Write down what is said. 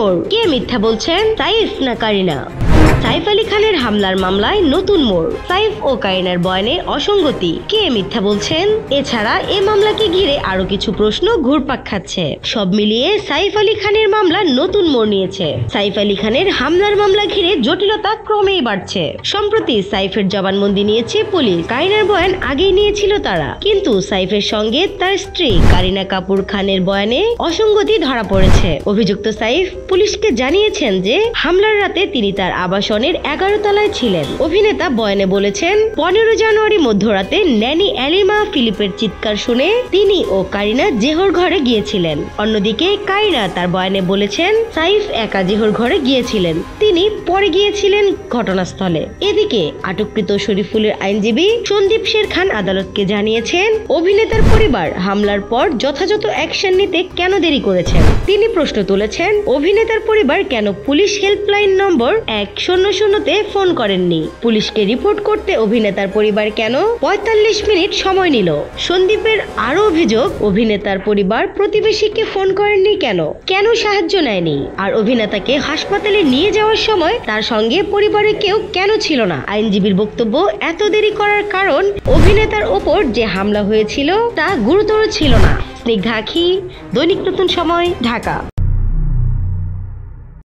মোড়, কে মিথ্যা বলছেন, সাইফ না কারিনা? সাইফ আলী খানের হামলার মামলায় নতুন মোড়, সাইফ ও কারিনার বয়ানে অসঙ্গতি, কে মিথ্যা বলছেন? এছাড়া এ মামলাকে ঘিরে আরো কিছু প্রশ্ন ঘুরপাক খাচ্ছে। সব মিলিয়ে সাইফ আলী খানের মামলা নতুন মোড় নিয়েছে। সাইফ আলী খানের হামলার মামলা ঘিরে জটিলতা ক্রমেই বাড়ছে। সম্প্রতি সাইফের জবানবন্দি নিয়েছে পুলিশ। কারিনার বয়ান আগেই নিয়েছিল তারা, কিন্তু সাইফের সঙ্গে তার স্ত্রী কারিনা কাপুর খানের বয়ানে অসঙ্গতি ধরা পড়েছে। অভিযুক্ত সাইফ পুলিশকে জানিয়েছেন যে হামলার রাতে তিনি তার আবাসনের 11 তলায় ছিলেন। অভিনেতা বয়ানে বলেছেন, 15 জানুয়ারি মধ্যরাতে ন্যানি অ্যালিমা ফিলিপের চিৎকার শুনে তিনি ও কারিনা জেহর ঘরে গিয়েছিলেন। অন্যদিকে কারিনা তার বয়ানে বলেছেন, সাইফ একা জেহর ঘরে গিয়েছিলেন, তিনি পরে গিয়েছিলেন ঘটনাস্থলে। এদিকে আটককৃত শরীফুলের আইনজীবী সন্দীপ শের খান আদালতকে জানিয়েছেন, অভিনেতার পরিবার হামলার পর যথাযথ অ্যাকশন নিতে কেন দেরি করেছেন। তিনি প্রশ্ন তুলেছেন, অভিনেতার পরিবার কেন পুলিশ হেল্পলাইন নম্বর 100-তে ফোন করেননি। পুলিশকে রিপোর্ট করতে অভিনেতার পরিবার কেন 45 মিনিট সময় নিল। সন্দীপের আরো অভিযোগ, অভিনেতার পরিবার প্রতিবেশীকে ফোন করেননি কেন সাহায্য নেয়নি, আর অভিনেতাকে হাসপাতালে নিয়ে যাওয়ার সময় তার সঙ্গে পরিবারের কেউ কেন ছিল না। আইনজীবীর বক্তব্য, এত দেরি করার কারণ অভিনেতার ওপর যে হামলা হয়েছিল তা গুরুতর ছিল না। স্নিগ্ধা আখি, দৈনিক নতুন সময়, ঢাকা।